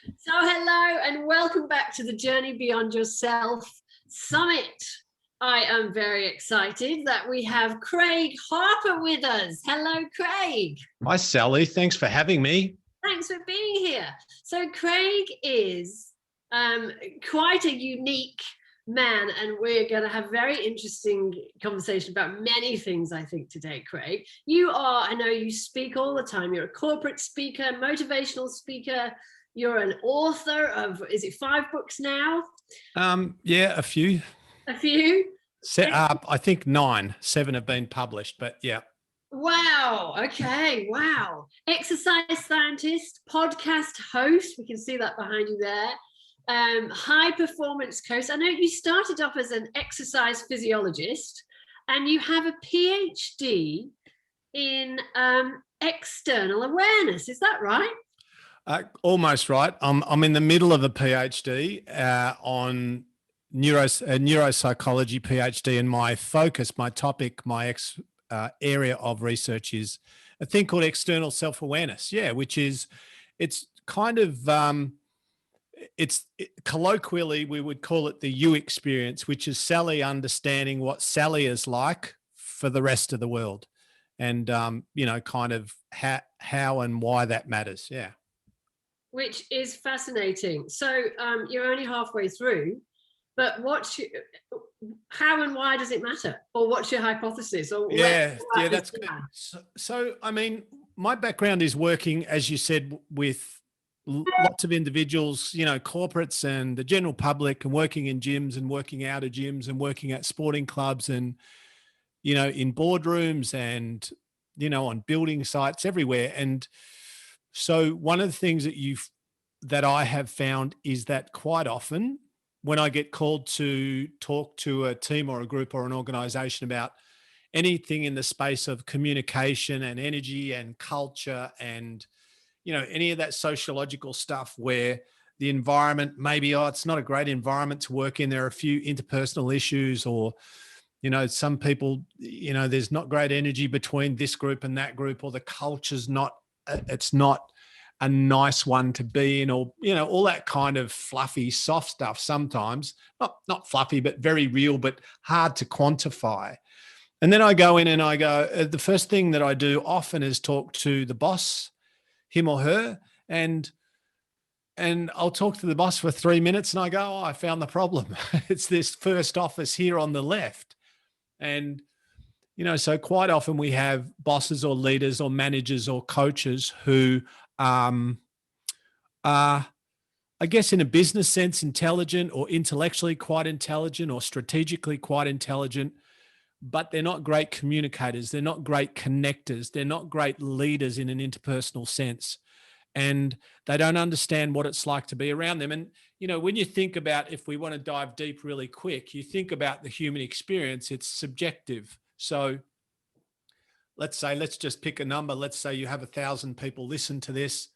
So hello and welcome back to the Journey Beyond Yourself Summit. I am very excited that we have Craig Harper with us. Hello, Craig. Hi, Sally. Thanks for having me. Thanks for being here. So Craig is quite a unique man, and we're going to have a very interesting conversation about many things, I think, today, Craig. I know you speak all the time. You're a corporate speaker, motivational speaker. You're an author of, is it 5 books now? Yeah, a few. A few? I think 9. 7 have been published, but yeah. Wow. Okay. Wow. Exercise scientist, podcast host. We can see that behind you there. High performance coach. I know you started off as an exercise physiologist and you have a PhD in external awareness. Is that right? Almost right. I'm in the middle of a PhD on neuropsychology PhD, and my focus, my topic, my area of research is a thing called external self-awareness. Yeah, which is, it's kind of, colloquially, we would call it the you experience, which is Sally understanding what Sally is like for the rest of the world, and, kind of how and why that matters. Yeah. Which is fascinating. So you're only halfway through, but how and why does it matter? Or what's your hypothesis? Or yeah, that's good. So, I mean, my background is working, as you said, with lots of individuals, corporates and the general public, and working in gyms and working out of gyms and working at sporting clubs and, in boardrooms and, on building sites everywhere. And so one of the things that I have found is that quite often when I get called to talk to a team or a group or an organization about anything in the space of communication and energy and culture and, any of that sociological stuff where the environment, maybe, it's not a great environment to work in. There are a few interpersonal issues, or, some people, there's not great energy between this group and that group, or the culture's it's not a nice one to be in, or, all that kind of fluffy, soft stuff sometimes, not fluffy, but very real, but hard to quantify. And then I go in and the first thing that I do often is talk to the boss, him or her, and I'll talk to the boss for 3 minutes and I go, I found the problem. It's this first office here on the left. And, so quite often we have bosses or leaders or managers or coaches who are, I guess, in a business sense, intelligent, or intellectually quite intelligent, or strategically quite intelligent, but they're not great communicators. They're not great connectors. They're not great leaders in an interpersonal sense. And they don't understand what it's like to be around them. And, when you think about, if we want to dive deep really quick, you think about the human experience, it's subjective. So let's just pick a number. Let's say you have 1,000 people listen to this,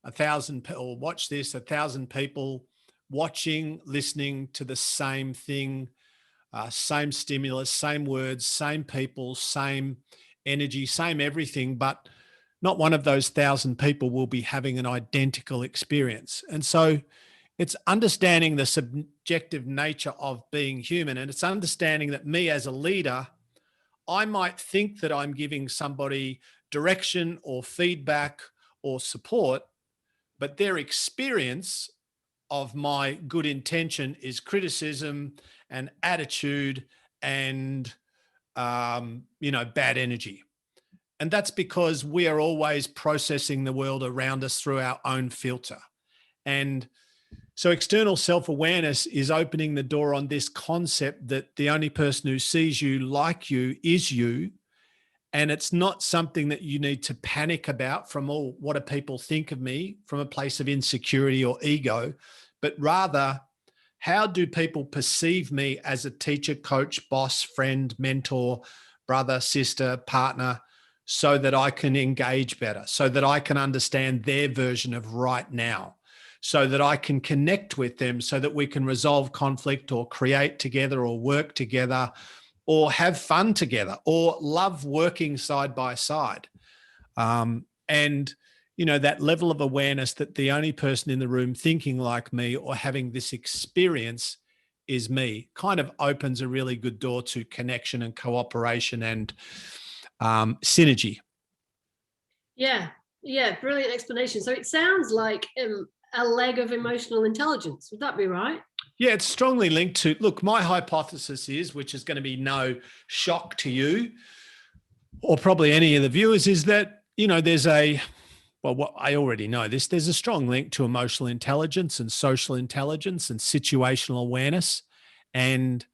1,000 or watch this, 1,000 people watching, listening to the same thing, same stimulus, same words, same people, same energy, same everything, but not one of those 1,000 people will be having an identical experience. And so it's understanding the subjective nature of being human. And it's understanding that me as a leader, I might think that I'm giving somebody direction or feedback or support, but their experience of my good intention is criticism and attitude and, bad energy. And that's because we are always processing the world around us through our own filter. And so external self-awareness is opening the door on this concept that the only person who sees you like you is you. And it's not something that you need to panic about from, what do people think of me, from a place of insecurity or ego, but rather, how do people perceive me as a teacher, coach, boss, friend, mentor, brother, sister, partner, so that I can engage better, so that I can understand their version of right now, so that I can connect with them, so that we can resolve conflict or create together or work together or have fun together or love working side by side. And, that level of awareness that the only person in the room thinking like me or having this experience is me, kind of opens a really good door to connection and cooperation and synergy. Yeah, brilliant explanation. So it sounds like a leg of emotional intelligence. Would that be right? Yeah, it's strongly linked to, look, my hypothesis is, which is going to be no shock to you or probably any of the viewers, is that, there's what I already know this, there's a strong link to emotional intelligence and social intelligence and situational awareness. And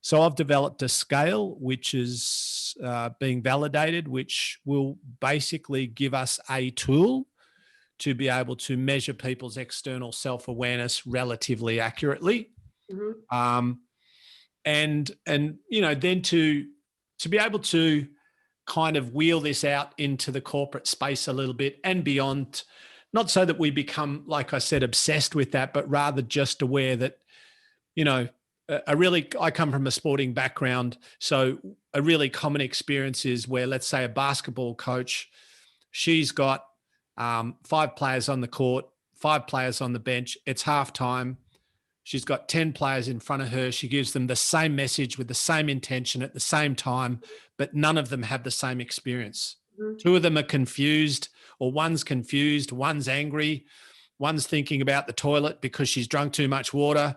so I've developed a scale which is being validated, which will basically give us a tool to be able to measure people's external self-awareness relatively accurately. Mm-hmm. And then to be able to kind of wheel this out into the corporate space a little bit and beyond, not so that we become, like I said, obsessed with that, but rather just aware that, I come from a sporting background. So a really common experience is where, let's say, a basketball coach, she's got 5 players on the court, 5 players on the bench. It's halftime. She's got 10 players in front of her. She gives them the same message with the same intention at the same time, but none of them have the same experience. Mm-hmm. 2 of them are confused, or one's confused, one's angry, one's thinking about the toilet because she's drunk too much water,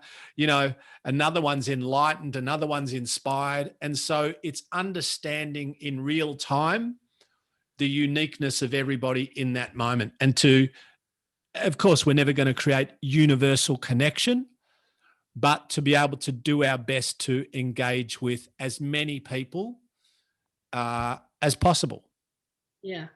another one's enlightened, another one's inspired. And so it's understanding in real time the uniqueness of everybody in that moment. And of course, we're never going to create universal connection, but to be able to do our best to engage with as many people as possible. Yeah.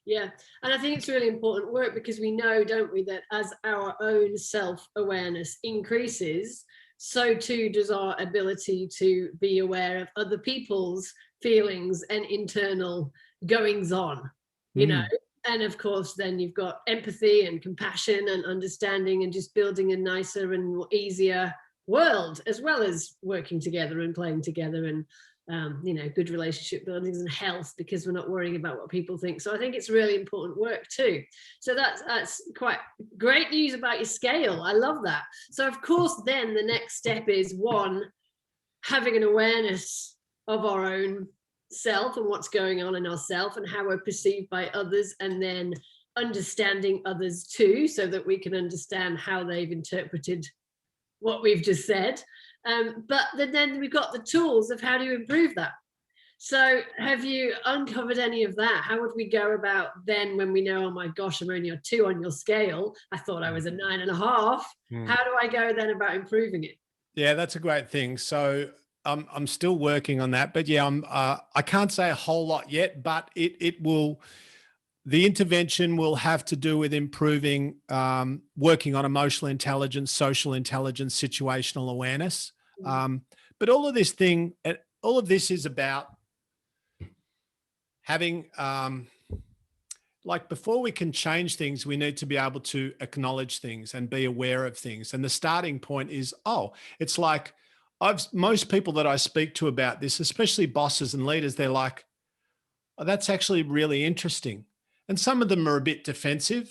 And I think it's really important work, because we know, don't we, that as our own self-awareness increases, so too does our ability to be aware of other people's feelings and internal goings on, and of course then you've got empathy and compassion and understanding and just building a nicer and more easier world, as well as working together and playing together and good relationship buildings and health, because we're not worrying about what people think. So I think it's really important work too. So that's quite great news about your scale. I love that. So of course then the next step is, 1, having an awareness of our own self and what's going on in ourself and how we're perceived by others, and then understanding others too, so that we can understand how they've interpreted what we've just said. But then we've got the tools of how to improve that. So have you uncovered any of that? How would we go about then, when we know, oh my gosh, I'm only a 2 on your scale, I thought I was a 9.5. How do I go then about improving it? Yeah, that's a great thing. So I'm still working on that, but yeah, I can't say a whole lot yet, but it will. The intervention will have to do with improving, working on emotional intelligence, social intelligence, situational awareness. But all of this is about having, before we can change things, we need to be able to acknowledge things and be aware of things. And the starting point is, it's like most people that I speak to about this, especially bosses and leaders, they're like, oh, that's actually really interesting. And some of them are a bit defensive,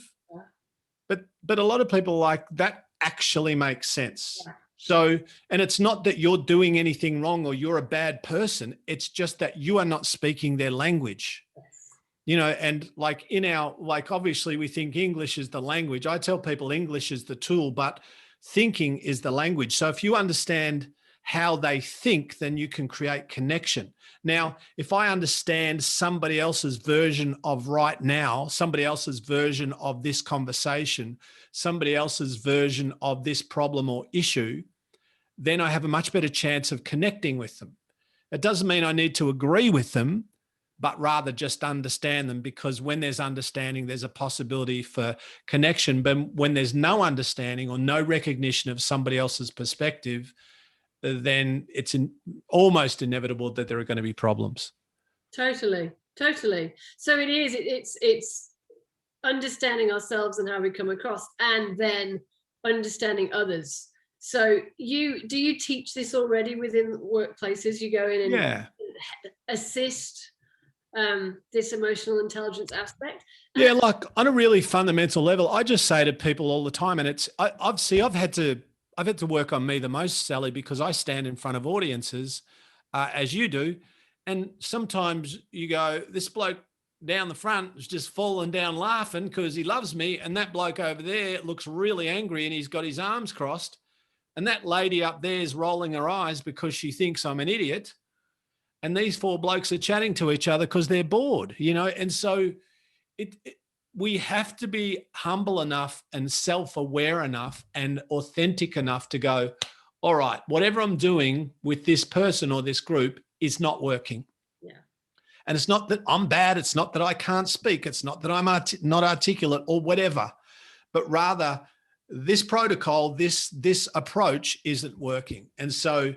but a lot of people are like, that actually makes sense. So, and it's not that you're doing anything wrong or you're a bad person. It's just that you are not speaking their language, and obviously we think English is the language. I tell people English is the tool, but thinking is the language. So if you understand how they think, then you can create connection. Now, if I understand somebody else's version of right now, somebody else's version of this conversation, somebody else's version of this problem or issue, then I have a much better chance of connecting with them. It doesn't mean I need to agree with them, but rather just understand them, because when there's understanding, there's a possibility for connection. But when there's no understanding or no recognition of somebody else's perspective, then it's almost inevitable that there are going to be problems. Totally. So it's understanding ourselves and how we come across, and then understanding others. So do you teach this already within workplaces? You go in and assist this emotional intelligence aspect. Yeah, like on a really fundamental level, I just say to people all the time, and I've had to work on me the most, Sally, because I stand in front of audiences, as you do, and sometimes you go, this bloke down the front is just falling down laughing because he loves me, and that bloke over there looks really angry and he's got his arms crossed, and that lady up there is rolling her eyes because she thinks I'm an idiot, and these four blokes are chatting to each other because they're bored, and so we have to be humble enough and self-aware enough and authentic enough to go, all right, whatever I'm doing with this person or this group is not working. Yeah. And it's not that I'm bad. It's not that I can't speak. It's not that I'm not articulate or whatever, but rather this protocol, this approach isn't working. And so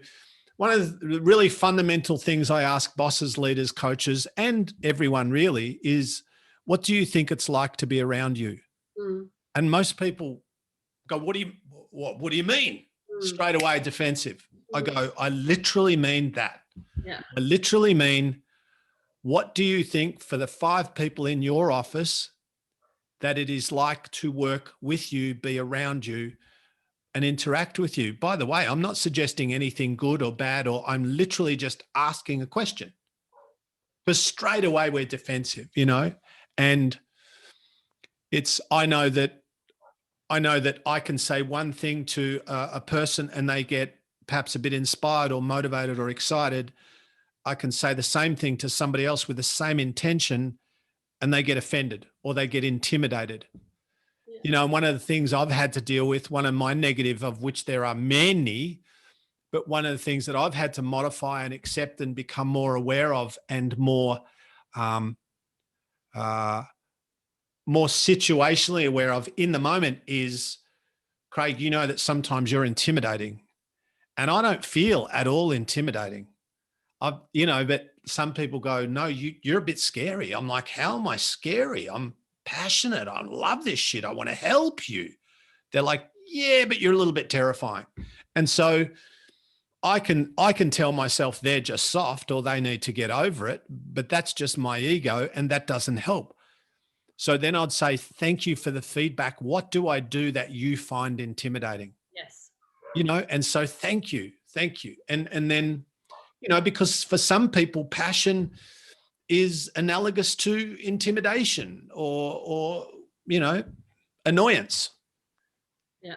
one of the really fundamental things I ask bosses, leaders, coaches, and everyone really is, what do you think it's like to be around you? Mm. And most people go, what do you mean? Straight away defensive. I go, I literally mean that. Yeah. I literally mean, what do you think for the 5 people in your office that it is like to work with you, be around you, and interact with you? By the way, I'm not suggesting anything good or bad, or I'm literally just asking a question. Because straight away we're defensive, and I know that I can say one thing to a person and they get perhaps a bit inspired or motivated or excited. I can say the same thing to somebody else with the same intention and they get offended or they get intimidated. Yeah. And one of the things I've had to deal with, one of my negative, of which there are many, but one of the things that I've had to modify and accept and become more aware of and more situationally aware of in the moment is, Craig, that sometimes you're intimidating, and I don't feel at all intimidating. But some people go, no, you're a bit scary. I'm like, how am I scary? I'm passionate. I love this shit. I want to help you. They're like, yeah, but you're a little bit terrifying. And so I can tell myself they're just soft or they need to get over it, but that's just my ego and that doesn't help. So then I'd say, thank you for the feedback. What do I do that you find intimidating? Yes. And so thank you. And then, because for some people, passion is analogous to intimidation or annoyance. Yeah.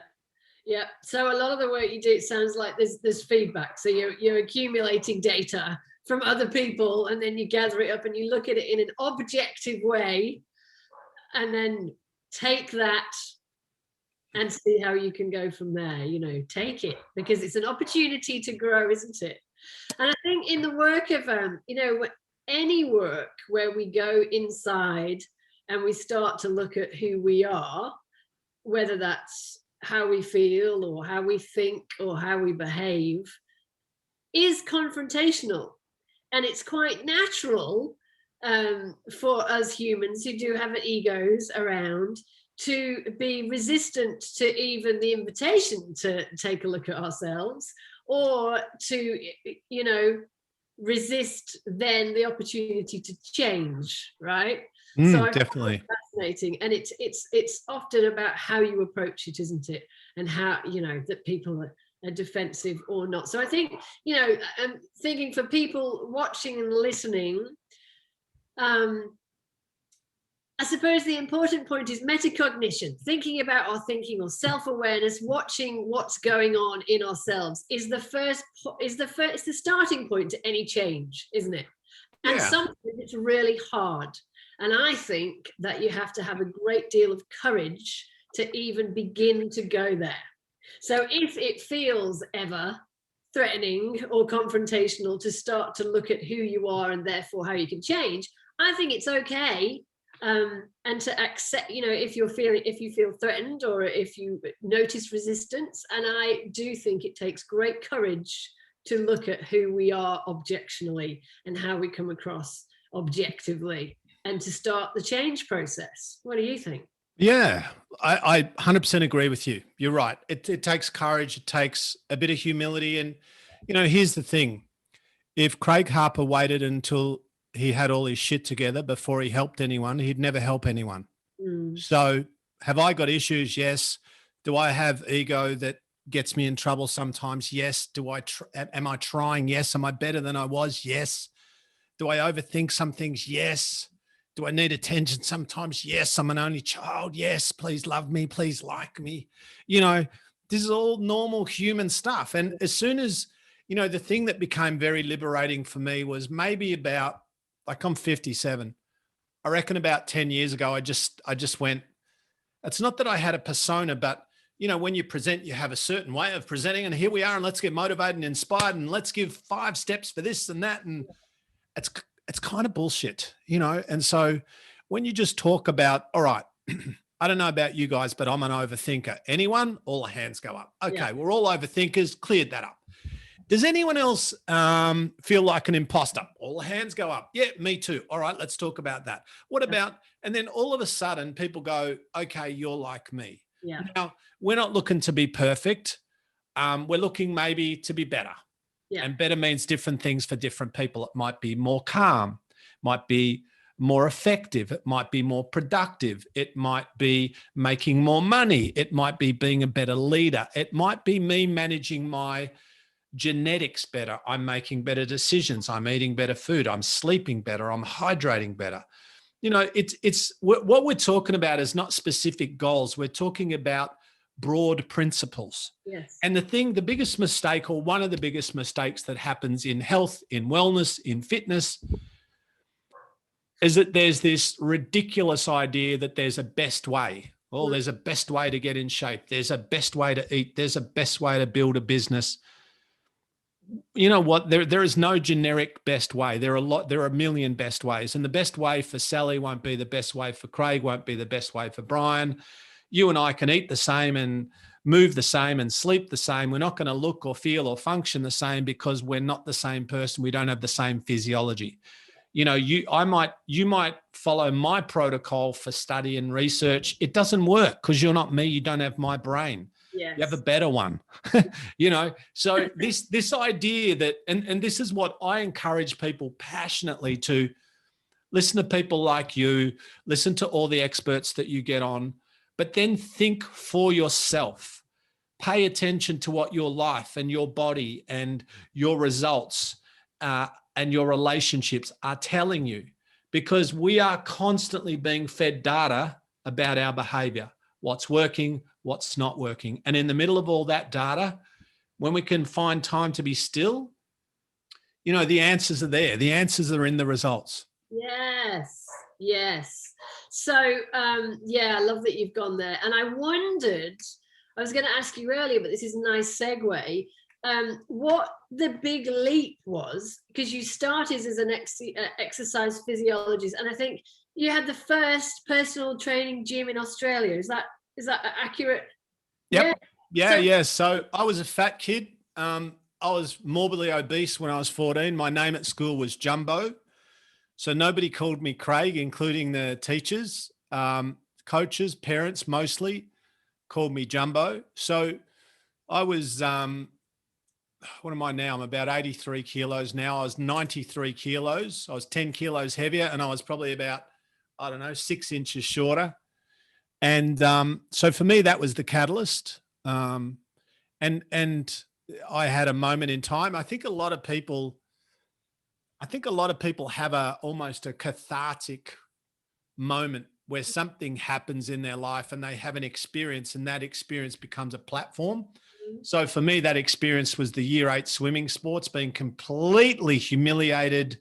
Yeah. So a lot of the work you do, it sounds like there's feedback. So you're accumulating data from other people and then you gather it up and you look at it in an objective way and then take that and see how you can go from there. Take it, because it's an opportunity to grow, isn't it? And I think in the work of any work where we go inside and we start to look at who we are, whether that's how we feel or how we think or how we behave, is confrontational. And it's quite natural for us humans who do have egos around to be resistant to even the invitation to take a look at ourselves, or to resist then the opportunity to change, right? So definitely fascinating. And it's often about how you approach it, isn't it? And how that people are defensive or not. So I think I'm thinking for people watching and listening, I suppose the important point is metacognition, thinking about our thinking or self-awareness, watching what's going on in ourselves is the starting point to any change, isn't it? And sometimes it's really hard. And I think that you have to have a great deal of courage to even begin to go there. So if it feels ever threatening or confrontational to start to look at who you are and therefore how you can change, I think it's okay. And to accept, if you feel threatened or if you notice resistance. And I do think it takes great courage to look at who we are objectionally and how we come across objectively, and to start the change process. What do you think? Yeah, I 100% agree with you. You're right. It takes courage. It takes a bit of humility. And, here's the thing. If Craig Harper waited until he had all his shit together before he helped anyone, he'd never help anyone. Mm. So have I got issues? Yes. Do I have ego that gets me in trouble sometimes? Yes. Am I trying? Yes. Am I better than I was? Yes. Do I overthink some things? Yes. Do I need attention sometimes? Yes. I'm an only child. Yes. Please love me. Please like me. You know, this is all normal human stuff. And as soon as, you know, the thing that became very liberating for me was maybe about, like, I'm 57. I reckon about 10 years ago, I just went, it's not that I had a persona, but, you know, when you present, you have a certain way of presenting, and here we are, and let's get motivated and inspired, and let's give 5 steps for this and that. And it's kind of bullshit, you know? And so when you just talk about, all right, I don't know about you guys, but I'm an overthinker. Anyone? All the hands go up. Okay, yeah. We're all overthinkers. Cleared that up. Does anyone else feel like an imposter? All the hands go up. Yeah, me too. All right, let's talk about that. What about, and then all of a sudden people go, okay, you're like me. Yeah. Now, we're not looking to be perfect. We're looking maybe to be better. Yeah. And better means different things for different people. It might be more calm, might be more effective. It might be more productive. It might be making more money. It might be being a better leader. It might be me managing my genetics better. I'm making better decisions. I'm eating better food. I'm sleeping better. I'm hydrating better. You know, it's what we're talking about is not specific goals. We're talking about broad principles. Yes. And the biggest mistake, or one of the biggest mistakes that happens in health, in wellness, in fitness, is that there's this ridiculous idea that there's a best way. Oh, there's a best way to get in shape. There's a best way to eat. There's a best way to build a business. You know what? There is no generic best way. There are a million best ways. And the best way for Sally won't be the best way for Craig, won't be the best way for Brian. You and I can eat the same and move the same and sleep the same. We're not going to look or feel or function the same because we're not the same person. We don't have the same physiology. You know, you might follow my protocol for study and research. It doesn't work because you're not me. You don't have my brain. Yes. You have a better one. You know, so this idea that, and this is what I encourage people passionately to listen to people like you, listen to all the experts that you get on, but then think for yourself. Pay attention to what your life and your body and your results and your relationships are telling you, because we are constantly being fed data about our behavior, what's working, what's not working. And in the middle of all that data, when we can find time to be still, you know, the answers are there. The answers are in the results. Yes. Yes. So, yeah, I love that you've gone there. And I wondered, I was going to ask you earlier, but this is a nice segue, what the big leap was, because you started as an exercise physiologist, and I think you had the first personal training gym in Australia. Is that accurate? Yep. Yeah. So I was a fat kid. I was morbidly obese when I was 14. My name at school was Jumbo. So nobody called me Craig, including the teachers, coaches, parents mostly called me Jumbo. So I was, what am I now? I'm about 83 kilos now. I was 93 kilos. I was 10 kilos heavier, and I was probably about, 6 inches shorter. And so for me, that was the catalyst. And I had a moment in time. I think a lot of people have almost a cathartic moment where something happens in their life and they have an experience, and that experience becomes a platform. So for me, that experience was the year 8 swimming sports, being completely humiliated,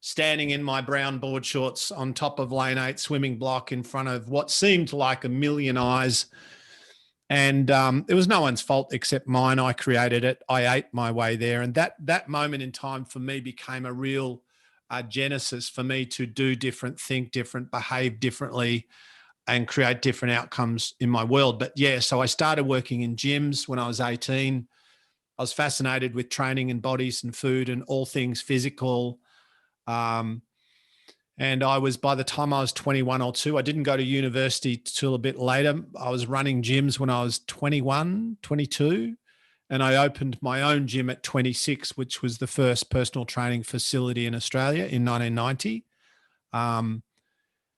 standing in my brown board shorts on top of lane 8 swimming block in front of what seemed like a million eyes. And it was no one's fault except mine. I created it. I ate my way there. And that moment in time for me became a real genesis for me to do different, think different, behave differently, and create different outcomes in my world. But yeah, so I started working in gyms when I was 18. I was fascinated with training and bodies and food and all things physical. And I was, by the time I was 21 or 2, I didn't go to university till a bit later. I was running gyms when I was 21, 22. and I opened my own gym at 26, which was the first personal training facility in Australia in 1990.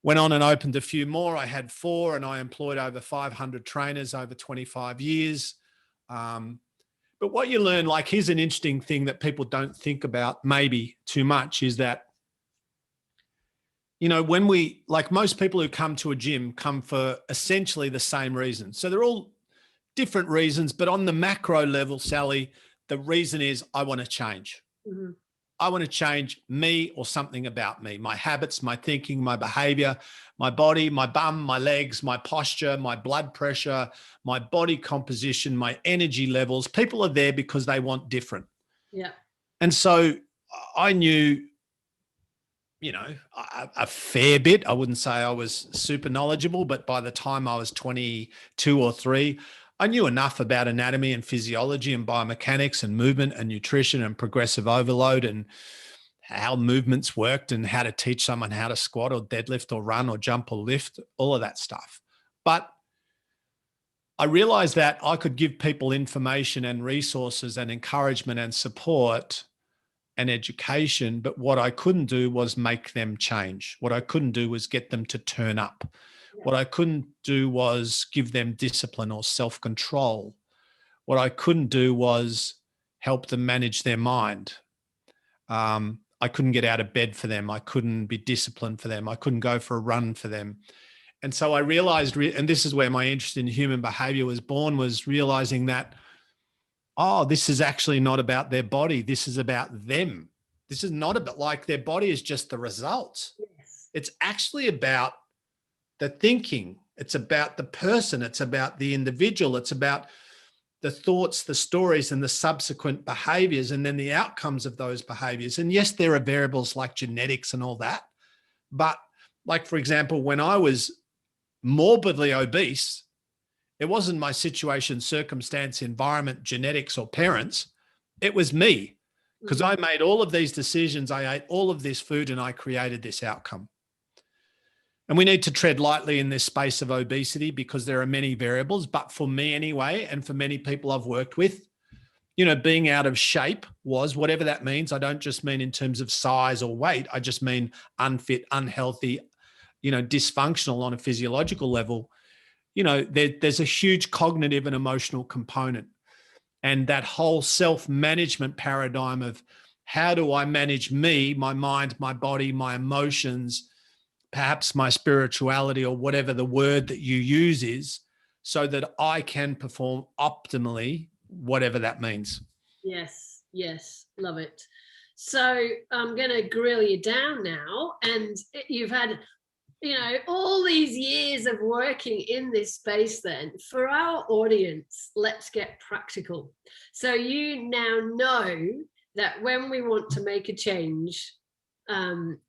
Went on and opened a few more. I had 4, and I employed over 500 trainers over 25 years. But what you learn, like, here's an interesting thing that people don't think about maybe too much, is that, you know, when we, like most people who come to a gym come for essentially the same reason. So they're all different reasons, but on the macro level, Sally, the reason is I want to change. Mm-hmm. I want to change me or something about me, my habits, my thinking, my behavior, my body, my bum, my legs, my posture, my blood pressure, my body composition, my energy levels. People are there because they want different. Yeah. And so I knew, you know, a fair bit. I wouldn't say I was super knowledgeable, but by the time I was 22 or 3, I knew enough about anatomy and physiology and biomechanics and movement and nutrition and progressive overload and how movements worked and how to teach someone how to squat or deadlift or run or jump or lift, all of that stuff. But I realized that I could give people information and resources and encouragement and support and education, but what I couldn't do was make them change. What I couldn't do was get them to turn up. What I couldn't do was give them discipline or self-control. What I couldn't do was help them manage their mind. I couldn't get out of bed for them. I couldn't be disciplined for them. I couldn't go for a run for them. And so I realized, and this is where my interest in human behavior was born, was realizing that, oh, this is actually not about their body. This is about them. This is not about, like, their body is just the result. Yes. It's actually about the thinking. It's about the person. It's about the individual. It's about the thoughts, the stories, and the subsequent behaviors, and then the outcomes of those behaviors. And yes, there are variables like genetics and all that. But, like, for example, when I was morbidly obese, it wasn't my situation, circumstance, environment, genetics, or parents. It was me, because I made all of these decisions. I ate all of this food and I created this outcome. And we need to tread lightly in this space of obesity because there are many variables. But for me anyway, and for many people I've worked with, you know, being out of shape was, whatever that means. I don't just mean in terms of size or weight. I just mean unfit, unhealthy, you know, dysfunctional on a physiological level. You know, there's a huge cognitive and emotional component. And that whole self-management paradigm of how do I manage me, my mind, my body, my emotions, perhaps my spirituality, or whatever the word that you use is, so that I can perform optimally, whatever that means. Yes, yes, love it. So I'm going to grill you down now, and you've had, you know, all these years of working in this space. Then for our audience, let's get practical. So you now know that when we want to make a change,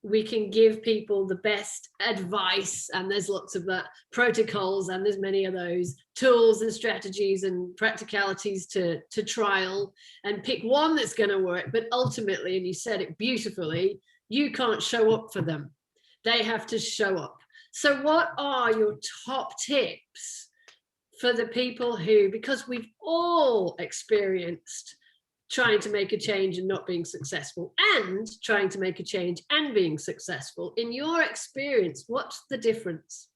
we can give people the best advice, and there's lots of protocols, and there's many of those tools and strategies and practicalities to trial and pick one that's going to work. But ultimately, and you said it beautifully, you can't show up for them. They have to show up. So what are your top tips for the people who, because we've all experienced trying to make a change and not being successful, and trying to make a change and being successful. In your experience, what's the difference?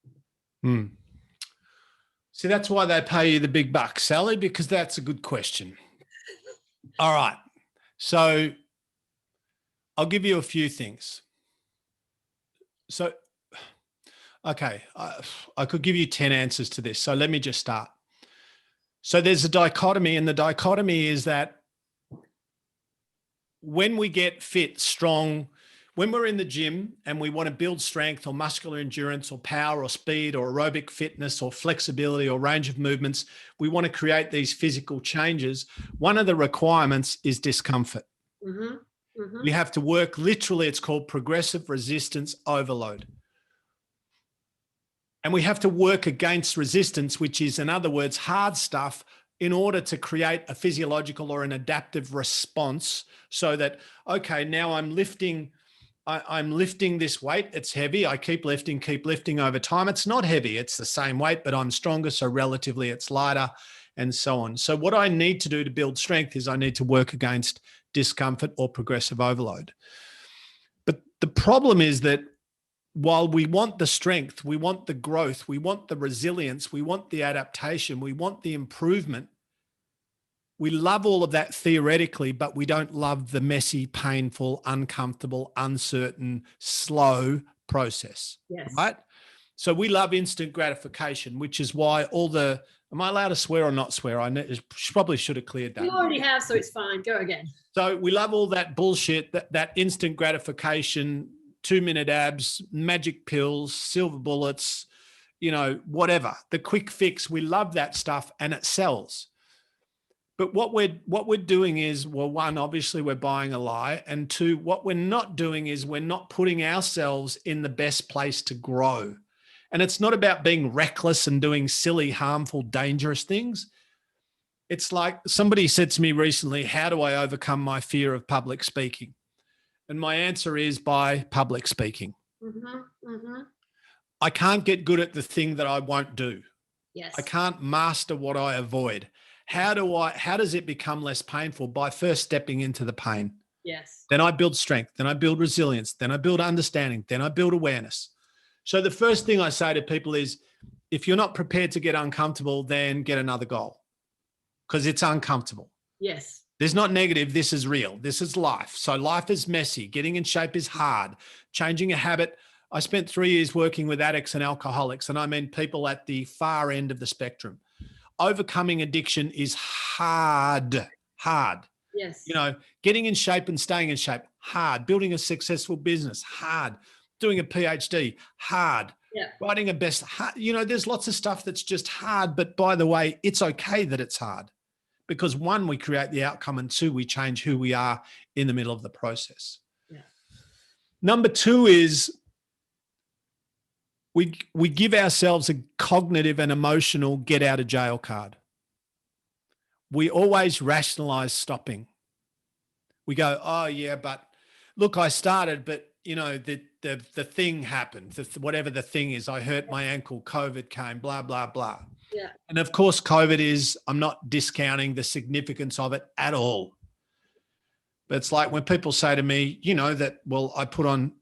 See, that's why they pay you the big bucks, Sally, because that's a good question. All right. So I'll give you a few things. So, okay, I could give you 10 answers to this. So let me just start. So there's a dichotomy, and the dichotomy is that when we get fit, strong, when we're in the gym and we want to build strength or muscular endurance or power or speed or aerobic fitness or flexibility or range of movements, we want to create these physical changes. One of the requirements is discomfort. Mm-hmm. Mm-hmm. We have to work, literally, it's called progressive resistance overload. And we have to work against resistance, which is, in other words, hard stuff, in order to create a physiological or an adaptive response, so that, okay, now I'm lifting this weight. It's heavy. I keep lifting over time. It's not heavy. It's the same weight, but I'm stronger. So relatively it's lighter. and so on. So what I need to do to build strength is I need to work against discomfort or progressive overload. But the problem is that while we want the strength, we want the growth, we want the resilience, we want the adaptation, we want the improvement, we love all of that theoretically, but we don't love the messy, painful, uncomfortable, uncertain, slow process. Yes. Right? So we love instant gratification, which is why am I allowed to swear or not swear? Probably should have cleared that. You already have, so it's fine. Go again. So we love all that bullshit, that instant gratification, 2-minute abs, magic pills, silver bullets, whatever, the quick fix. We love that stuff and it sells. But what we're doing is, well, one, obviously we're buying a lie. And two, what we're not doing is we're not putting ourselves in the best place to grow. And it's not about being reckless and doing silly, harmful, dangerous things. It's like somebody said to me recently, how do I overcome my fear of public speaking? And my answer is by public speaking. Mm-hmm, mm-hmm. I can't get good at the thing that I won't do. Yes. I can't master what I avoid. How does it become less painful? By first stepping into the pain. Yes. Then I build strength. Then I build resilience. Then I build understanding. Then I build awareness. So the first thing I say to people is, if you're not prepared to get uncomfortable, then get another goal, because it's uncomfortable. Yes. There's not negative. This is real. This is life. So life is messy. Getting in shape is hard. Changing a habit. I spent 3 years working with addicts and alcoholics, and I mean people at the far end of the spectrum. Overcoming addiction is hard. Yes. Getting in shape and staying in shape, hard. Building a successful business, hard. Doing a PhD, hard. Yeah. Writing a best, hard. There's lots of stuff that's just hard. But by the way, it's okay that it's hard. Because one, we create the outcome, and two, we change who we are in the middle of the process. Yeah. Number two is we give ourselves a cognitive and emotional get out of jail card. We always rationalize stopping. We go, oh yeah, but look, I started, but the thing happened, whatever the thing is, I hurt my ankle, COVID came, blah, blah, blah. Yeah. And of course, COVID is, I'm not discounting the significance of it at all. But it's like when people say to me, that, well, I put on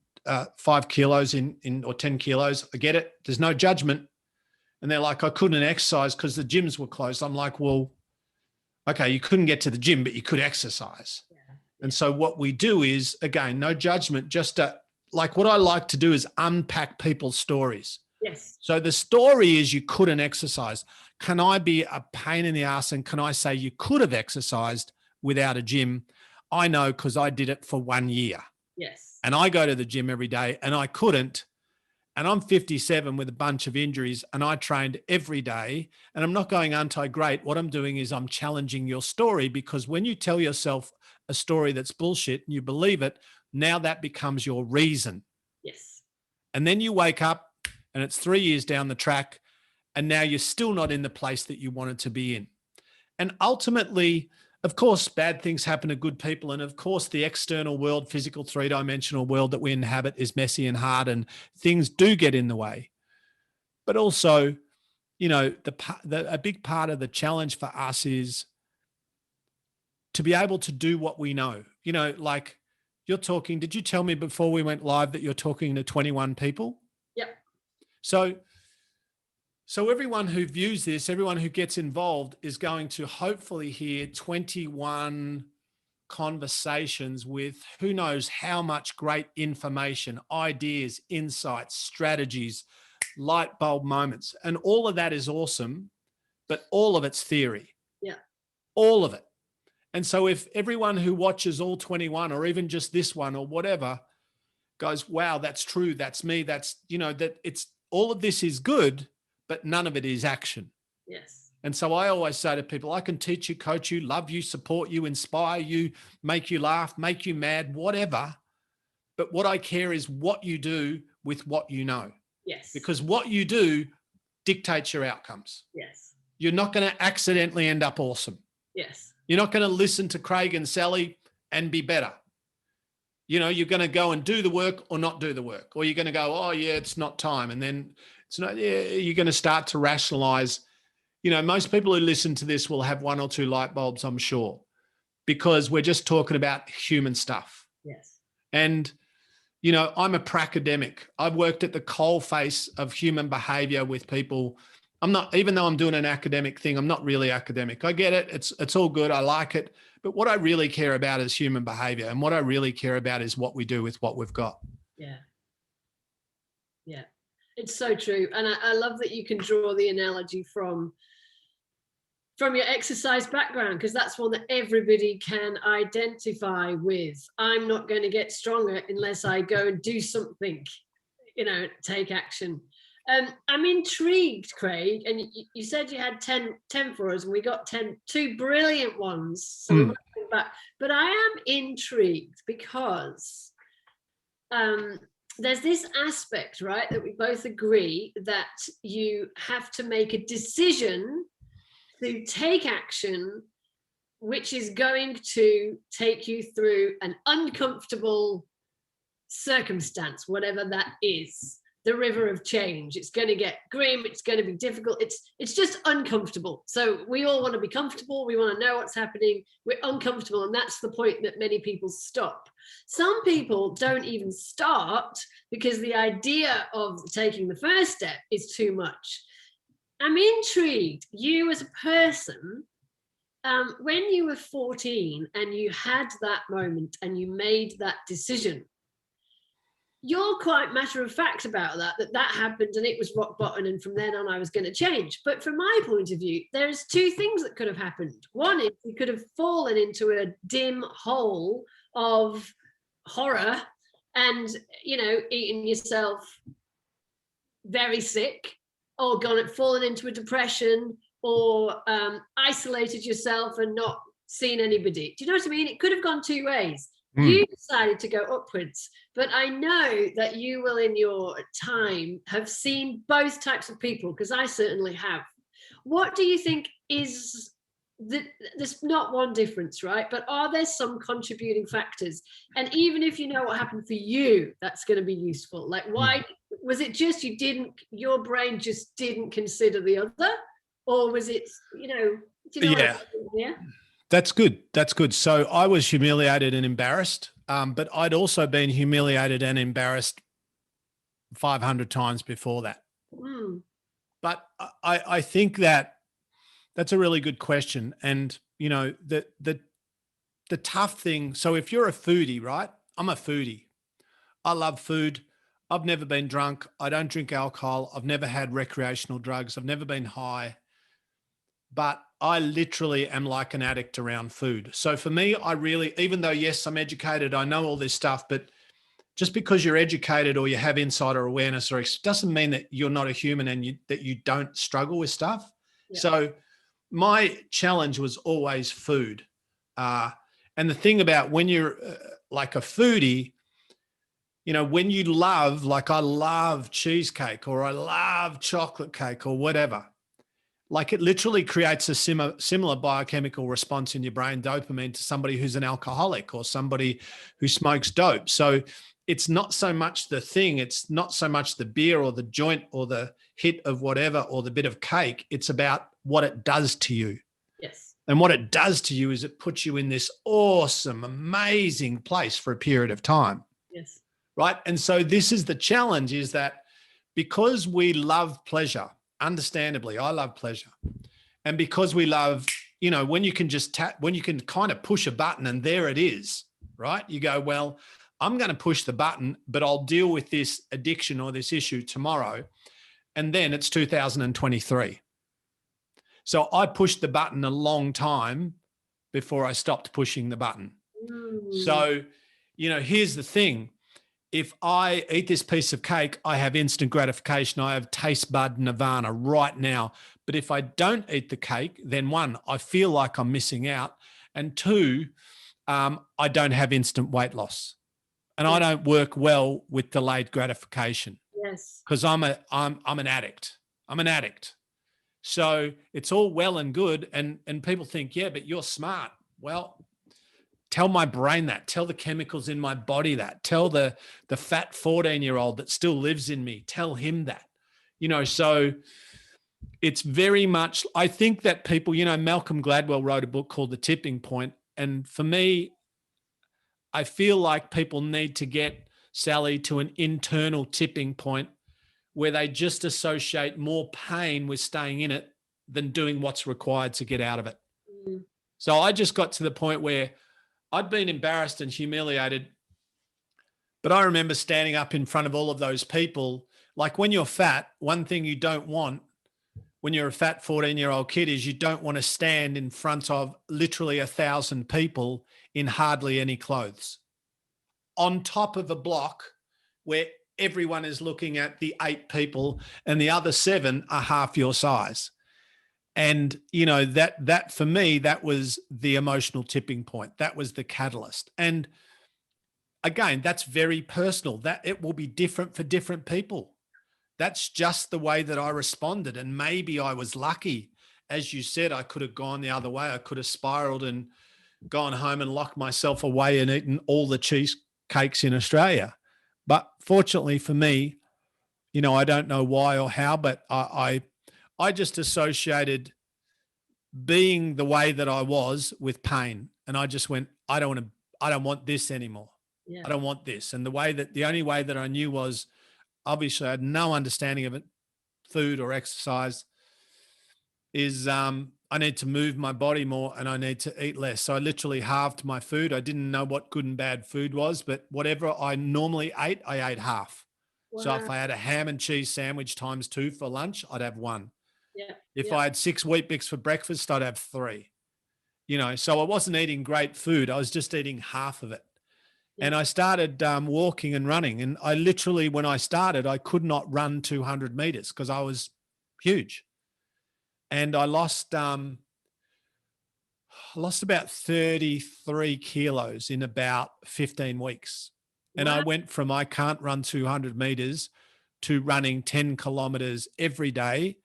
5 kilos or 10 kilos. I get it. There's no judgment. And they're like, I couldn't exercise because the gyms were closed. I'm like, well, okay, you couldn't get to the gym, but you could exercise. Yeah. And so what we do is, again, no judgment, just like what I like to do is unpack people's stories. Yes. So the story is you couldn't exercise. Can I be a pain in the ass and can I say you could have exercised without a gym? I know because I did it for 1 year. Yes. And I go to the gym every day and I couldn't. And I'm 57 with a bunch of injuries and I trained every day. And I'm not going anti-great. What I'm doing is I'm challenging your story, because when you tell yourself a story that's bullshit and you believe it, now that becomes your reason. Yes. And then you wake up and it's 3 years down the track and now you're still not in the place that you wanted to be in. And ultimately, of course, bad things happen to good people. And of course, the external world, physical, three-dimensional world that we inhabit is messy and hard and things do get in the way. But also, a big part of the challenge for us is to be able to do what we know. Like you're talking, did you tell me before we went live that you're talking to 21 people? Yep. So everyone who views this, everyone who gets involved is going to hopefully hear 21 conversations with who knows how much great information, ideas, insights, strategies, light bulb moments. And all of that is awesome, but all of it's theory. Yeah. All of it. And so if everyone who watches all 21 or even just this one or whatever goes, wow, that's true. That's me. That's, that it's all of this is good, but none of it is action. Yes. And so I always say to people, I can teach you, coach you, love you, support you, inspire you, make you laugh, make you mad, whatever. But what I care is what you do with what you know. Yes. Because what you do dictates your outcomes. Yes. You're not going to accidentally end up awesome. Yes. You're not going to listen to Craig and Sally and be better. You're going to go and do the work or not do the work. Or you're going to go, oh yeah, it's not time. And then it's not, yeah, you're going to start to rationalize, most people who listen to this will have one or two light bulbs, I'm sure, because we're just talking about human stuff. Yes. And, I'm a pracademic. I've worked at the coalface of human behavior with people. I'm not, even though I'm doing an academic thing, I'm not really academic. I get it. It's all good. I like it. But what I really care about is human behavior. And what I really care about is what we do with what we've got. Yeah. Yeah. It's so true. And I love that you can draw the analogy from your exercise background, because that's one that everybody can identify with. I'm not going to get stronger unless I go and do something, take action. I'm intrigued, Craig, and you said you had 10 for us, and we got 2 brilliant ones. So we won't go back. But I am intrigued because there's this aspect, right, that we both agree that you have to make a decision to take action, which is going to take you through an uncomfortable circumstance, whatever that is. The river of change. It's going to get grim. It's going to be difficult. It's just uncomfortable. So we all want to be comfortable. We want to know what's happening. We're uncomfortable. And that's the point that many people stop. Some people don't even start because the idea of taking the first step is too much. I'm intrigued, you as a person, when you were 14 and you had that moment and you made that decision, you're quite matter of fact about that happened and it was rock bottom, and from then on I was going to change. But from my point of view, there's 2 things that could have happened. One is you could have fallen into a dim hole of horror and, eaten yourself very sick, or fallen into a depression, or isolated yourself and not seen anybody. Do you know what I mean? It could have gone 2 ways. You decided to go upwards, but I know that you will in your time have seen both types of people, because I certainly have. What do you think is there's not one difference, right? But are there some contributing factors? And even if you know what happened for you, that's going to be useful. Like, why was it just your brain just didn't consider the other? Or was it, do you know yeah. Yeah. That's good. That's good. So I was humiliated and embarrassed, but I'd also been humiliated and embarrassed 500 times before that. But I think that's a really good question. And, the tough thing, so if you're a foodie, right? I'm a foodie. I love food. I've never been drunk. I don't drink alcohol. I've never had recreational drugs. I've never been high. But I literally am like an addict around food. So for me, even though, yes, I'm educated, I know all this stuff, but just because you're educated or you have insider awareness doesn't mean that you're not a human and that you don't struggle with stuff. Yeah. So my challenge was always food. And the thing about when you're like a foodie, when you love, like I love cheesecake or I love chocolate cake or whatever, like it literally creates a similar biochemical response in your brain, dopamine, to somebody who's an alcoholic or somebody who smokes dope. So it's not so much the thing, it's not so much the beer or the joint or the hit of whatever or the bit of cake. It's about what it does to you. Yes. And what it does to you is it puts you in this awesome, amazing place for a period of time. Yes. Right. And so this is the challenge, is that because we love pleasure, understandably, I love pleasure. And because we love, when you can when you can kind of push a button and there it is, right? You go, well, I'm going to push the button, but I'll deal with this addiction or this issue tomorrow. And then it's 2023. So I pushed the button a long time before I stopped pushing the button. So, here's the thing. If I eat this piece of cake, I have instant gratification. I have taste bud nirvana right now. But if I don't eat the cake, then 1, I feel like I'm missing out. And 2, I don't have instant weight loss. And I don't work well with delayed gratification. Yes. Because I'm an addict. I'm an addict. So it's all well and good. And people think, yeah, but you're smart. Well, tell my brain that. Tell the chemicals in my body that. Tell the fat 14-year-old that still lives in me. Tell him that. So It's very much, I think that people, Malcolm Gladwell wrote a book called The Tipping Point. And for me, I feel like people need to get, Sally, to an internal tipping point where they just associate more pain with staying in it than doing what's required to get out of it. Mm. So I just got to the point where I'd been embarrassed and humiliated, but I remember standing up in front of all of those people. Like when you're fat, one thing you don't want when you're a fat 14-year-old kid is you don't want to stand in front of literally 1,000 people in hardly any clothes on top of a block where everyone is looking at the 8 people and the other 7 are half your size. And, that for me, that was the emotional tipping point. That was the catalyst. And again, that's very personal. That it will be different for different people. That's just the way that I responded. And maybe I was lucky. As you said, I could have gone the other way. I could have spiraled and gone home and locked myself away and eaten all the cheesecakes in Australia. But fortunately for me, I don't know why or how, but I just associated being the way that I was with pain. And I just went, I don't want this anymore. Yeah. I don't want this. And the only way that I knew was, obviously I had no understanding of it, food or exercise, is I need to move my body more and I need to eat less. So I literally halved my food. I didn't know what good and bad food was, but whatever I normally ate, I ate half. Wow. So if I had a ham and cheese sandwich times 2 for lunch, I'd have 1. Yeah. If I had 6 Weet-Bix for breakfast, I'd have 3. So I wasn't eating great food. I was just eating half of it. Yeah. And I started walking and running. And I literally, when I started, I could not run 200 meters because I was huge. And I lost about 33 kilos in about 15 weeks. And wow. I went from I can't run 200 meters to running 10 kilometers every day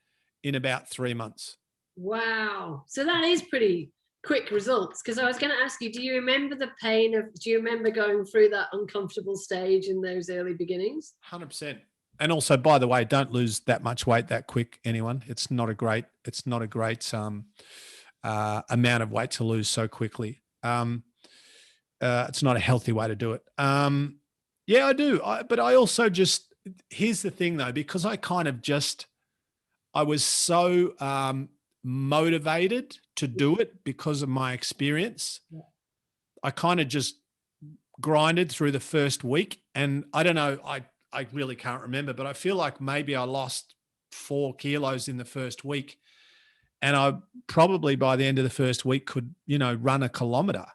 in about 3 months. Wow. So that is pretty quick results, because I was going to ask you, do you remember the pain do you remember going through that uncomfortable stage in those early beginnings? 100%. And also, by the way, don't lose that much weight that quick, anyone. It's not a great amount of weight to lose so quickly. It's not a healthy way to do it. Yeah, I do. But I also here's the thing though, because I was so motivated to do it because of my experience. Yeah. I kind of just grinded through the first week, and I don't know, I really can't remember, but I feel like maybe I lost 4 kilos in the first week, and I probably by the end of the first week could, run a kilometer,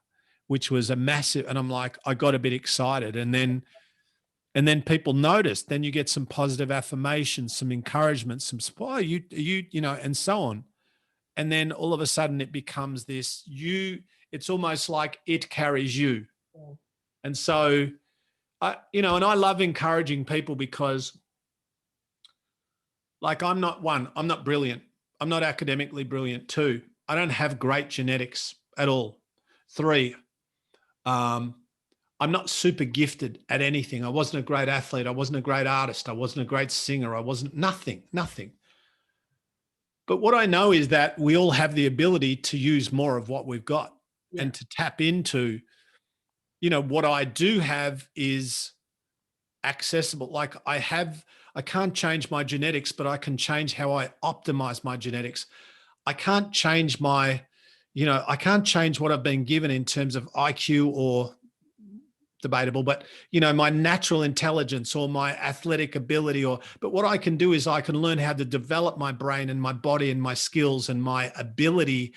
which was a massive, and I'm like, I got a bit excited, and then people noticed, then you get some positive affirmations, some encouragement, some support, and so on. And then all of a sudden it becomes this, it's almost like it carries you. Yeah. And so, and I love encouraging people because, like, I'm not brilliant. I'm not academically brilliant. 2, I don't have great genetics at all. 3, I'm not super gifted at anything. I wasn't a great athlete. I wasn't a great artist. I wasn't a great singer. I wasn't nothing. But what I know is that we all have the ability to use more of what we've got. Yeah. And to tap into, what I do have is accessible. Like I can't change my genetics, but I can change how I optimize my genetics. I can't change I can't change what I've been given in terms of IQ or debatable, but my natural intelligence or my athletic ability, but what I can do is I can learn how to develop my brain and my body and my skills and my ability,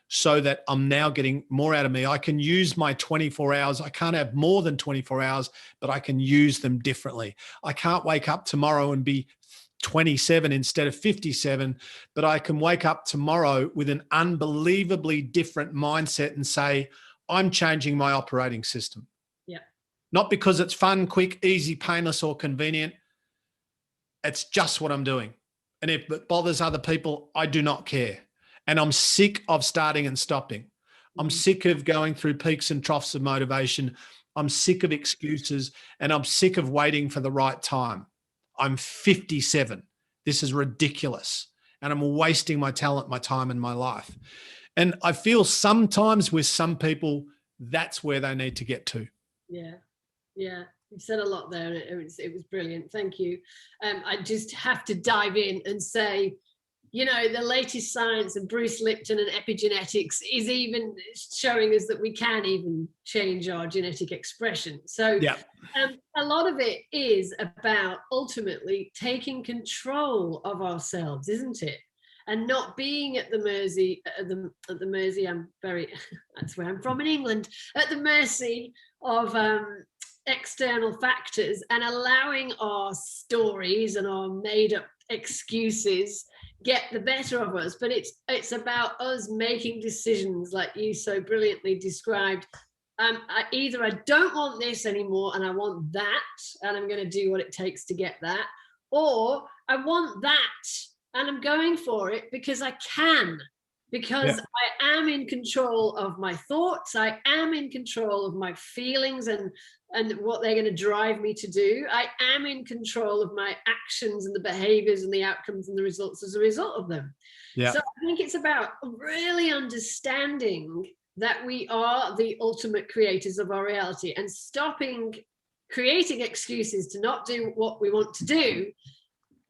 so that I'm now getting more out of me. I can use my 24 hours. I can't have more than 24 hours, but I can use them differently. I can't wake up tomorrow and be 27 instead of 57, but I can wake up tomorrow with an unbelievably different mindset and say, I'm changing my operating system. Yeah. Not because it's fun, quick, easy, painless, or convenient. It's just what I'm doing. And if it bothers other people, I do not care. And I'm sick of starting and stopping. I'm sick of going through peaks and troughs of motivation. I'm sick of excuses, and I'm sick of waiting for the right time. I'm 57. This is ridiculous. and I'm wasting my talent, my time, and my life. And I feel sometimes with some people, that's where they need to get to. Yeah. Yeah. You said a lot there. It was brilliant. Thank you. I just have to dive in and say, you know, the latest science of Bruce Lipton and epigenetics is even showing us that we can even change our genetic expression. So yeah. A lot of it is about ultimately taking control of ourselves, isn't it? And not being at the mercy, that's where I'm from in England, at the mercy of external factors, and allowing our stories and our made up excuses get the better of us. But it's about us making decisions, like you so brilliantly described. I don't want this anymore and I want that, and I'm going to do what it takes to get that, or I want that and I'm going for it because I can, because I am in control of my thoughts, I am in control of my feelings and what they're going to drive me to do. I am in control of my actions and the behaviors and the outcomes and the results as a result of them. Yeah. So I think it's about really understanding that we are the ultimate creators of our reality, and stopping creating excuses to not do what we want to do,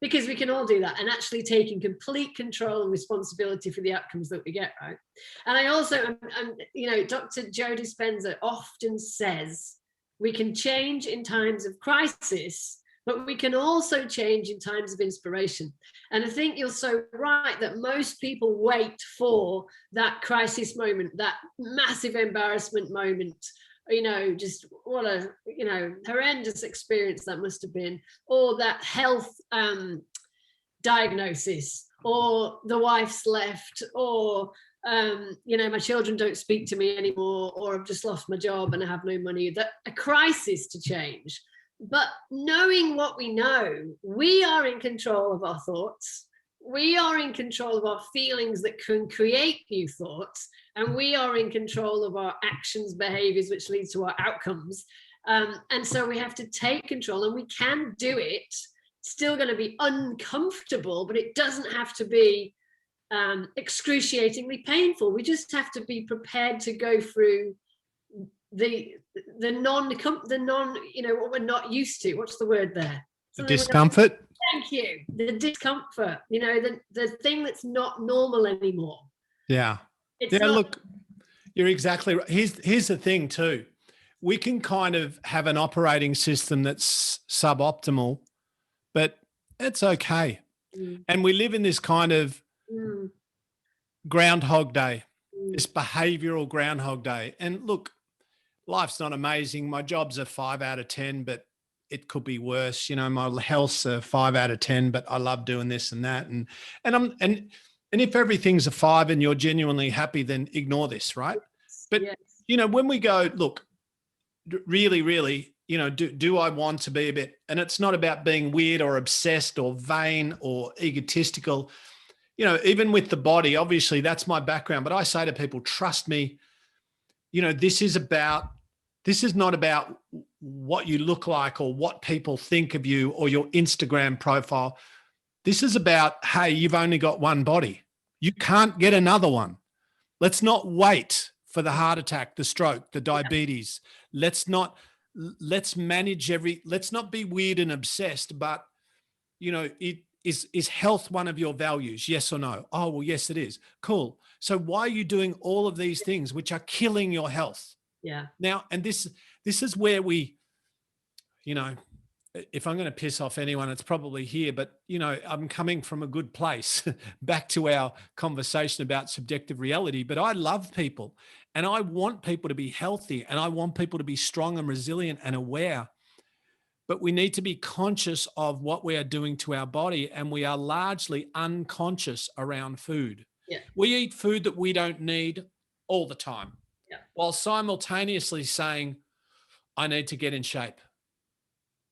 because we can all do that, and actually taking complete control and responsibility for the outcomes that we get, right? And I also, you know, Dr. Joe Dispenza often says we can change in times of crisis, but we can also change in times of inspiration. And I think you're so right that most people wait for that crisis moment, that massive embarrassment moment, you know, just what a, you know, horrendous experience that must have been, or that health diagnosis, or the wife's left, or you know, my children don't speak to me anymore, or I've just lost my job and I have no money, that a crisis to change. But knowing what we know, we are in control of our thoughts, we are in control of our feelings that can create new thoughts, and we are in control of our actions, behaviors, which leads to our outcomes. And so we have to take control, and we can do it. It's still going to be uncomfortable, but it doesn't have to be excruciatingly painful. We just have to be prepared to go through the non, you know, what we're not used to. What's the word there? Something discomfort. Thank you. The discomfort, you know, the thing that's not normal anymore. Yeah. Look, you're exactly right. Here's the thing too. We can kind of have an operating system that's suboptimal, but it's okay. And we live in this kind of Groundhog Day, this behavioral Groundhog Day. And look, life's not amazing. My job's a 5 out of 10, but it could be worse. You know, my health's a 5 out of 10, but I love doing this and that. And if everything's a 5 and you're genuinely happy, then ignore this, right? But you know, when we go, look, really, really, you know, do I want to be a bit? And it's not about being weird or obsessed or vain or egotistical. You know, even with the body, obviously that's my background. But I say to people, trust me. You know, this is not about what you look like or what people think of you or your Instagram profile. This is about, hey, you've only got one body. You can't get another one. Let's not wait for the heart attack, the stroke, the diabetes. Let's not be weird and obsessed, but, you know, is health one of your values? Yes or no? Oh, well, yes, it is. Cool. So why are you doing all of these things which are killing your health? Yeah. Now, and this is where we, you know, if I'm going to piss off anyone, it's probably here, but, you know, I'm coming from a good place back to our conversation about subjective reality, but I love people and I want people to be healthy and I want people to be strong and resilient and aware, but we need to be conscious of what we are doing to our body, and we are largely unconscious around food. Yeah. We eat food that we don't need all the time, while simultaneously saying, I need to get in shape.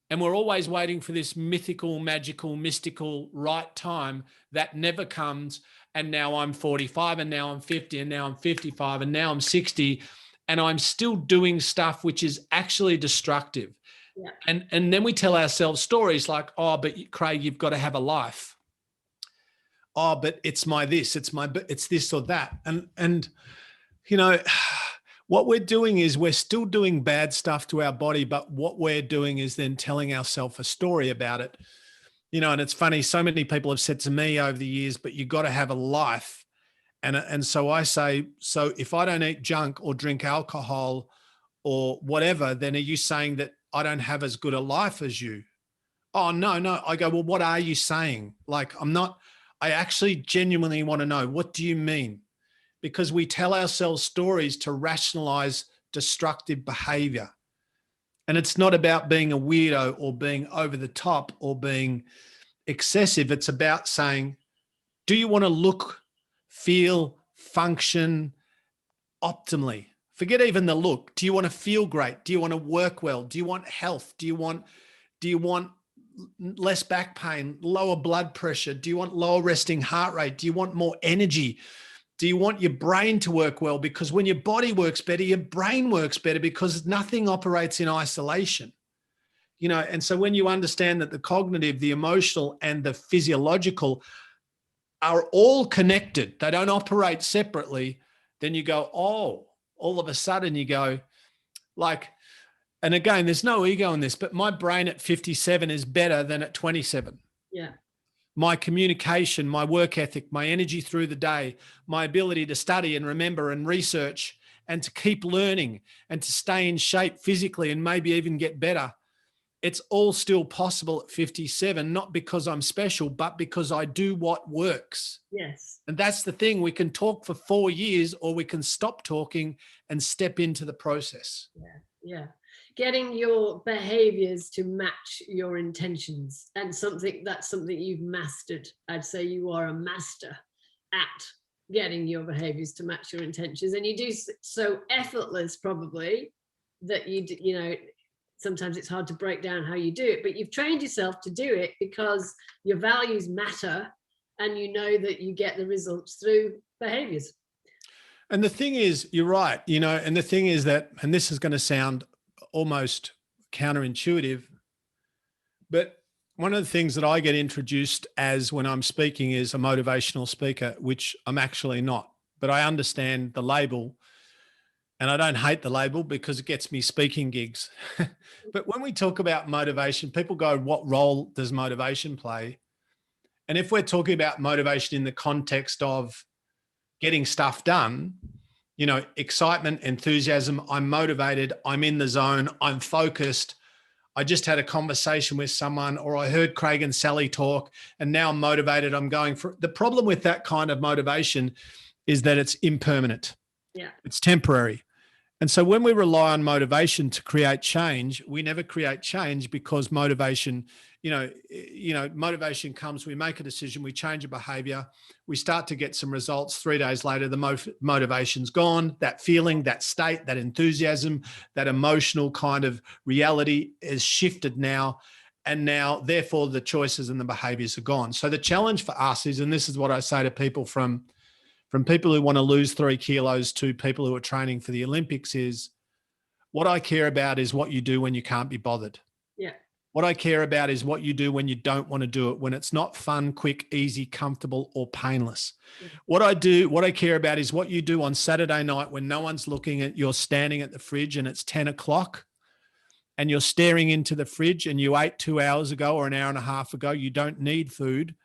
And we're always waiting for this mythical, magical, mystical right time that never comes. And now I'm 45 and now I'm 50 and now I'm 55 and now I'm 60 and I'm still doing stuff which is actually destructive. Yeah. And then we tell ourselves stories like, oh, but Craig, you've got to have a life. oh, but it's my this, it's this or that. And, what we're doing is we're still doing bad stuff to our body, but what we're doing is then telling ourselves a story about it. And it's funny, so many people have said to me over the years, but you got to have a life. And so I say, so if I don't eat junk or drink alcohol or whatever, then are you saying that I don't have as good a life as you? Oh, no. I go, well, what are you saying? Like, I actually genuinely want to know, what do you mean? Because we tell ourselves stories to rationalize destructive behavior. And it's not about being a weirdo or being over the top or being excessive. It's about saying, do you want to look, feel, function optimally? Forget even the look. Do you want to feel great? Do you want to work well? Do you want health? Do you want less back pain, lower blood pressure? Do you want lower resting heart rate? Do you want more energy? Do you want your brain to work well? Because when your body works better, your brain works better, because nothing operates in isolation. And so when you understand that the cognitive, the emotional, and the physiological are all connected, they don't operate separately, then you go, oh, all of a sudden you go like, and again, there's no ego in this, but my brain at 57 is better than at 27. Yeah. My communication, my work ethic, my energy through the day, my ability to study and remember and research and to keep learning and to stay in shape physically and maybe even get better. It's all still possible at 57, not because I'm special, but because I do what works. Yes. And that's the thing. We can talk for 4 years, or we can stop talking and step into the process. Yeah. Getting your behaviors to match your intentions, and that's something you've mastered. I'd say you are a master at getting your behaviors to match your intentions, and you do so effortless, probably, that sometimes it's hard to break down how you do it, but you've trained yourself to do it because your values matter, and you know that you get the results through behaviors. And the thing is, you're right, and the thing is that, and this is going to sound almost counterintuitive, but one of the things that I get introduced as when I'm speaking is a motivational speaker, which I'm actually not, but I understand the label, and I don't hate the label because it gets me speaking gigs. But when we talk about motivation, people go, what role does motivation play? And if we're talking about motivation in the context of getting stuff done, excitement, enthusiasm, I'm motivated, I'm in the zone, I'm focused. I just had a conversation with someone, or I heard Craig and Sally talk, and now I'm motivated, I'm going for it. The problem with that kind of motivation is that it's impermanent. Yeah. It's temporary. And so when we rely on motivation to create change, we never create change, because motivation, motivation comes, we make a decision, we change a behavior, we start to get some results. 3 days later, the motivation's gone. That feeling, that state, that enthusiasm, that emotional kind of reality is shifted now. And now, therefore, the choices and the behaviors are gone. So the challenge for us is, and this is what I say to people from people who want to lose 3 kilos to people who are training for the Olympics, is what I care about is what you do when you can't be bothered. Yeah. What I care about is what you do when you don't want to do it, when it's not fun, quick, easy, comfortable, or painless. Yeah. What I care about is what you do on Saturday night when no one's looking at, you're standing at the fridge and it's 10 o'clock and you're staring into the fridge and you ate 2 hours ago or an hour and a half ago. You don't need food,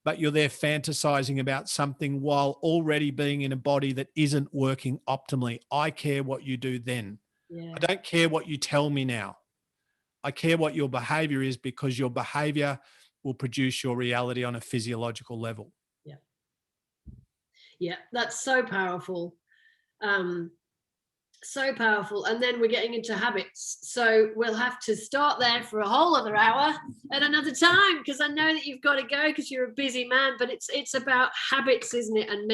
but you're there fantasizing about something while already being in a body that isn't working optimally. I care what you do then. Yeah. I don't care what you tell me now. I care what your behavior is, because your behavior will produce your reality on a physiological level. Yeah. Yeah, that's so powerful. So powerful. And then we're getting into habits. So we'll have to start there for a whole other hour at another time, because I know that you've got to go because you're a busy man, but it's about habits, isn't it? And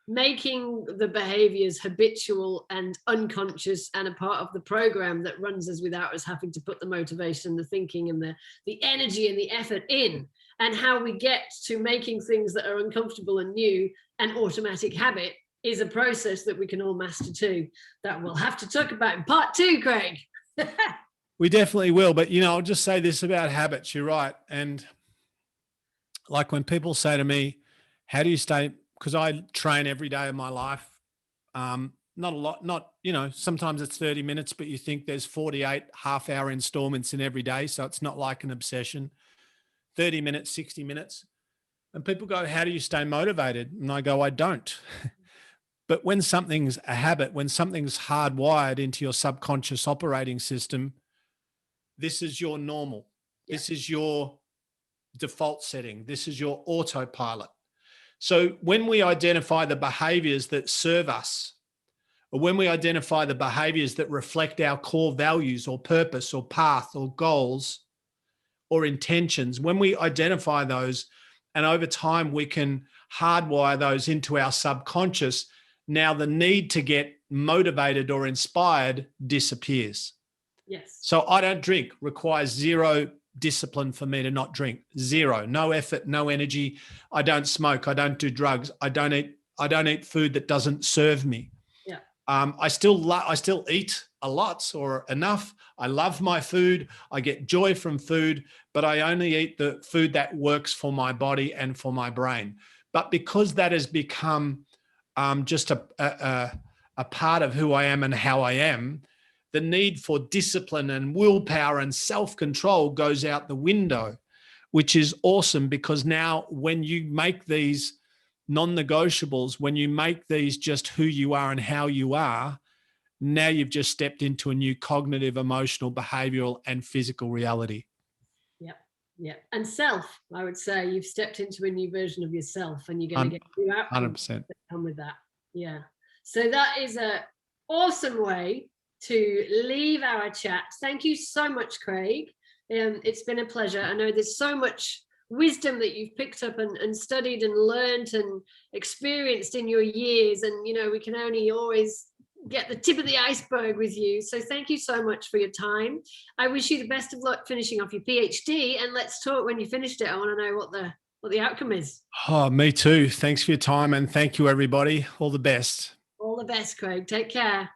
making the behaviors habitual and unconscious and a part of the program that runs us without us having to put the motivation, the thinking, and the energy and the effort in. And how we get to making things that are uncomfortable and new an automatic habit is a process that we can all master too, that we'll have to talk about in part 2, Craig. We definitely will. But, I'll just say this about habits. You're right. And Like when people say to me, how do you stay, because I train every day of my life. Not a lot, not, sometimes it's 30 minutes, but you think there's 48 half-hour installments in every day. So it's not like an obsession. 30 minutes, 60 minutes. And people go, how do you stay motivated? And I go, I don't. But when something's a habit, when something's hardwired into your subconscious operating system, this is your normal. Yeah. This is your default setting. This is your autopilot. So when we identify the behaviors that serve us, or when we identify the behaviors that reflect our core values or purpose or path or goals or intentions, when we identify those and over time we can hardwire those into our subconscious, now the need to get motivated or inspired disappears. Yes. So I don't drink, requires zero discipline for me to not drink. Zero, no effort, no energy. I don't smoke. I don't do drugs. I don't eat food that doesn't serve me. Yeah. I still eat a lot or enough. I love my food. I get joy from food, but I only eat the food that works for my body and for my brain. But because that has become just a part of who I am and how I am, the need for discipline and willpower and self-control goes out the window, which is awesome, because now when you make these non-negotiables, when you make these just who you are and how you are, now you've just stepped into a new cognitive, emotional, behavioral, and physical reality. Yeah. And self, I would say you've stepped into a new version of yourself, and you're going to get new outcomes 100% that come with that. Yeah. So that is an awesome way to leave our chat. Thank you so much, Craig. It's been a pleasure. I know there's so much wisdom that you've picked up and studied and learned and experienced in your years. And, we can only always get the tip of the iceberg with you. So thank you so much for your time. I wish you the best of luck finishing off your PhD, and let's talk when you finished it. I want to know what the outcome is. Oh, me too. Thanks for your time, and thank you, everybody. All the best. All the best, Craig. Take care.